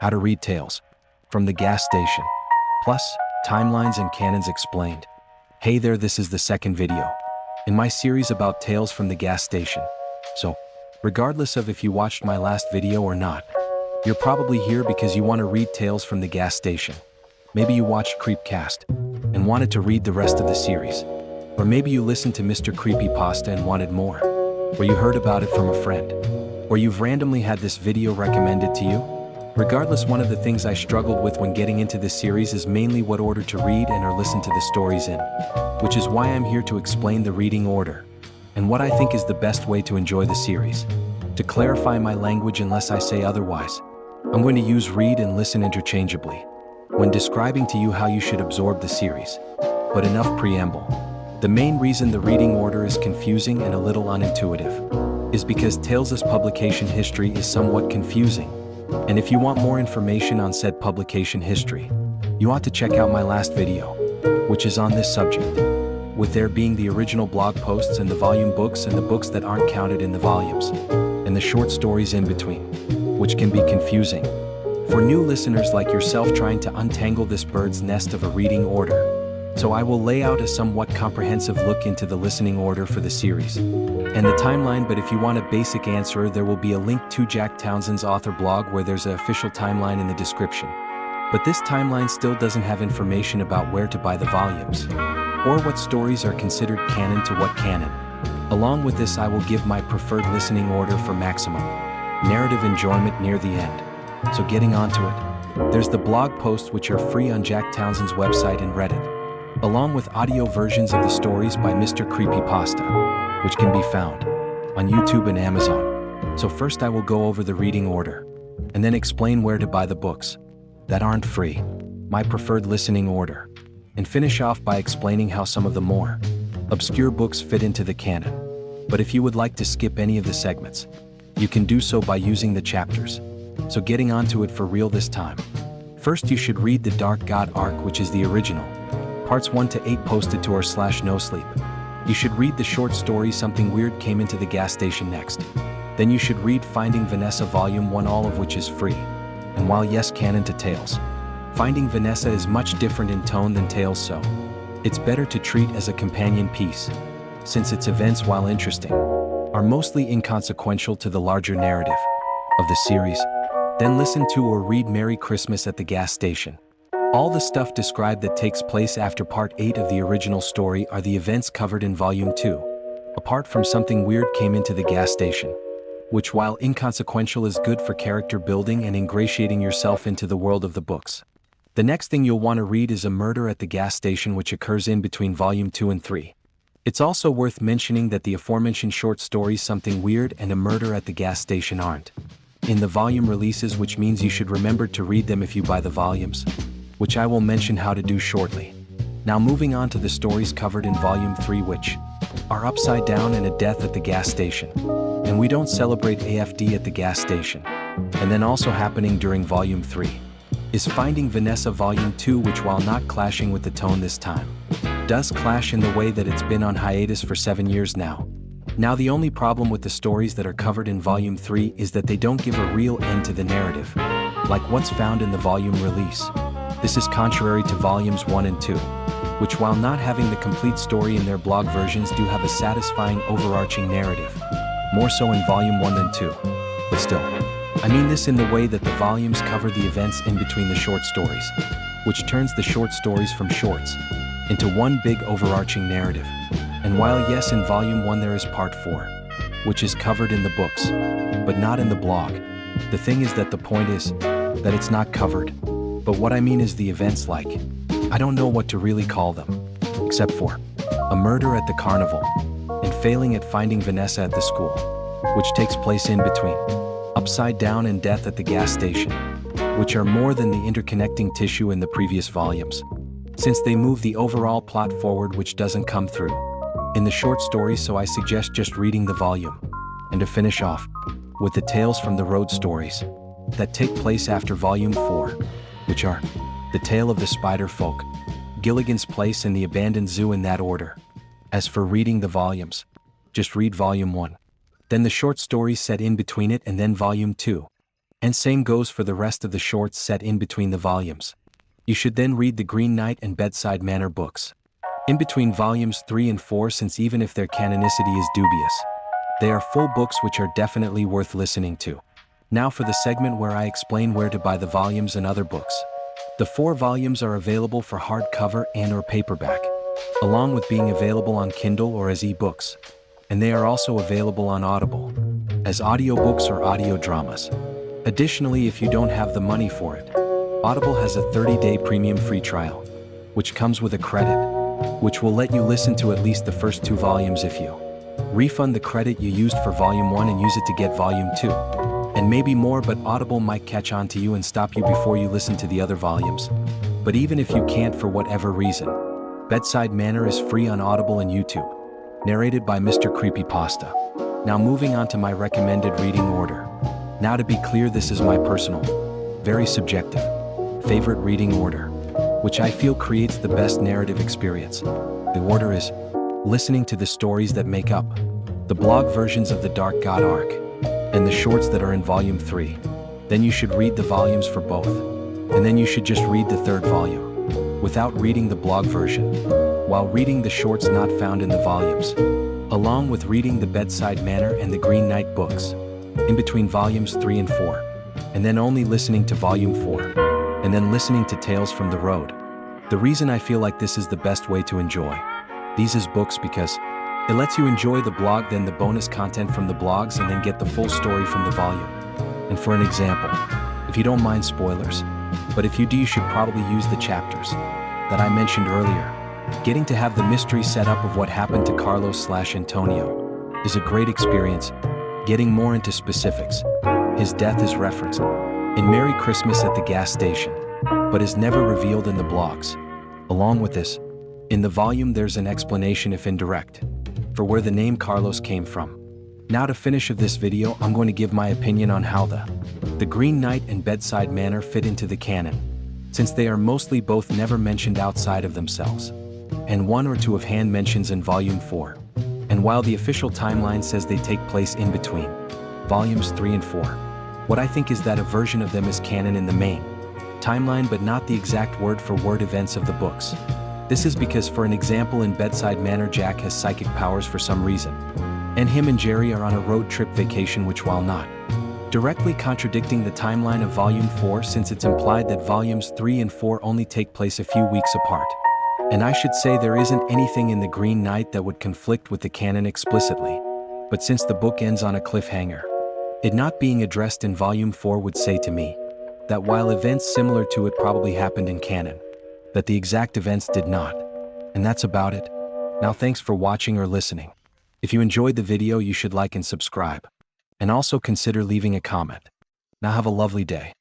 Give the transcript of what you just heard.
How to read tales from the gas station, plus timelines and canons explained. Hey there, this is the second video in my series about tales from the gas station. So, regardless of if you watched my last video or not, you're probably here because you want to read tales from the gas station. Maybe you watched Creepcast and wanted to read the rest of the series. Or maybe you listened to Mr. Creepypasta and wanted more. Or you heard about it from a friend. Or you've randomly had this video recommended to you. Regardless, one of the things I struggled with when getting into this series is mainly what order to read and or listen to the stories in. Which is why I'm here to explain the reading order and what I think is the best way to enjoy the series. To clarify my language unless I say otherwise, I'm going to use read and listen interchangeably when describing to you how you should absorb the series. But enough preamble. The main reason the reading order is confusing and a little unintuitive is because Tales' publication history is somewhat confusing. And if you want more information on said publication history, you ought to check out my last video, which is on this subject, with there being the original blog posts and the volume books and the books that aren't counted in the volumes, and the short stories in between, which can be confusing for new listeners like yourself trying to untangle this bird's nest of a reading order. So I will lay out a somewhat comprehensive look into the listening order for the series and the timeline, but if you want a basic answer, there will be a link to Jack Townsend's author blog where there's an official timeline in the description. But this timeline still doesn't have information about where to buy the volumes, or what stories are considered canon to what canon. Along with this, I will give my preferred listening order for maximum narrative enjoyment near the end. So getting onto it, there's the blog posts which are free on Jack Townsend's website and Reddit, along with audio versions of the stories by Mr. Creepypasta, which can be found on YouTube and Amazon. So first I will go over the reading order, and then explain where to buy the books that aren't free, my preferred listening order, and finish off by explaining how some of the more obscure books fit into the canon. But if you would like to skip any of the segments, you can do so by using the chapters. So getting onto it for real this time. First you should read the Dark God arc, which is the original, parts 1 to 8 posted to r/nosleep. You should read the short story Something Weird Came Into the Gas Station next. Then you should read Finding Vanessa Volume 1, all of which is free. And while yes, canon to Tales, Finding Vanessa is much different in tone than Tales, so it's better to treat as a companion piece, since its events, while interesting, are mostly inconsequential to the larger narrative of the series. Then listen to or read Merry Christmas at the Gas Station. All the stuff described that takes place after part 8 of the original story are the events covered in volume 2, apart from Something Weird Came Into the Gas Station, which while inconsequential is good for character building and ingratiating yourself into the world of the books. The next thing you'll want to read is A Murder at the Gas Station, which occurs in between volume 2 and 3. It's also worth mentioning that the aforementioned short stories Something Weird and A Murder at the Gas Station aren't in the volume releases, which means you should remember to read them if you buy the volumes, which I will mention how to do shortly. Now moving on to the stories covered in volume 3, which are Upside Down and A Death at the Gas Station. And we don't celebrate AFD at the gas station. And then also happening during volume 3 is Finding Vanessa volume 2, which while not clashing with the tone this time, does clash in the way that it's been on hiatus for 7 years now. Now the only problem with the stories that are covered in volume 3 is that they don't give a real end to the narrative, like what's found in the volume release. This is contrary to volumes 1 and 2, which while not having the complete story in their blog versions do have a satisfying overarching narrative, more so in volume 1 than 2. But still, I mean this in the way that the volumes cover the events in between the short stories, which turns the short stories from shorts into one big overarching narrative. And while yes, in volume 1 there is part 4, which is covered in the books, but not in the blog, the thing is that the point is that it's not covered. But what I mean is the events, like, I don't know what to really call them, except for A Murder at the Carnival and Failing at Finding Vanessa at the School, which takes place in between Upside Down and Death at the Gas Station, which are more than the interconnecting tissue in the previous volumes, since they move the overall plot forward, which doesn't come through in the short story. So I suggest just reading the volume. And to finish off with the Tales from the Road stories that take place after volume 4, which are The Tale of the Spider Folk, Gilligan's Place, and The Abandoned Zoo, in that order. As for reading the volumes, just read volume 1, then the short stories set in between it, and then volume 2, And same goes for the rest of the shorts set in between the volumes. You should then read the Green Knight and Bedside Manner books in between volumes 3 and 4, since even if their canonicity is dubious, they are full books which are definitely worth listening to. Now for the segment where I explain where to buy the volumes and other books. The 4 volumes are available for hardcover and/or paperback, along with being available on Kindle or as e-books. And they are also available on Audible, as audiobooks or audio dramas. Additionally, if you don't have the money for it, Audible has a 30-day premium free trial, which comes with a credit, which will let you listen to at least the first 2 volumes if you refund the credit you used for volume 1 and use it to get volume 2. And maybe more, but Audible might catch on to you and stop you before you listen to the other volumes. But even if you can't for whatever reason, Bedside Manner is free on Audible and YouTube, narrated by Mr. Creepypasta. Now moving on to my recommended reading order. Now to be clear, this is my personal, very subjective, favorite reading order, which I feel creates the best narrative experience. The order is listening to the stories that make up the blog versions of the Dark God arc, and the shorts that are in volume 3. Then you should read the volumes for both. And then you should just read the 3rd volume, without reading the blog version, while reading the shorts not found in the volumes, along with reading the Bedside Manner and the Green Knight books, in between volumes 3 and 4, and then only listening to volume 4, and then listening to Tales from the Road. The reason I feel like this is the best way to enjoy these is books because it lets you enjoy the blog, then the bonus content from the blogs, and then get the full story from the volume. And for an example, if you don't mind spoilers, but if you do, you should probably use the chapters that I mentioned earlier. Getting to have the mystery set up of what happened to Carlos/Antonio is a great experience. Getting more into specifics, his death is referenced in Merry Christmas at the gas station, but is never revealed in the blogs. Along with this, in the volume there's an explanation, if indirect, for where the name Carlos came from. Now to finish of this video, I'm going to give my opinion on how the Green Knight and Bedside Manner fit into the canon, since they are mostly both never mentioned outside of themselves, and 1 or 2 of hand mentions in volume 4. And while the official timeline says they take place in between volumes 3 and 4, what I think is that a version of them is canon in the main timeline, but not the exact word-for-word events of the books. This is because, for an example, in Bedside Manner, Jack has psychic powers for some reason, and him and Jerry are on a road trip vacation, which, while not directly contradicting the timeline of volume 4, since it's implied that volumes 3 and 4 only take place a few weeks apart. And I should say there isn't anything in the Green Knight that would conflict with the canon explicitly, but since the book ends on a cliffhanger, it not being addressed in volume 4 would say to me that while events similar to it probably happened in canon, that the exact events did not. And that's about it. Now thanks for watching or listening. If you enjoyed the video, you should like and subscribe, and also consider leaving a comment. Now have a lovely day.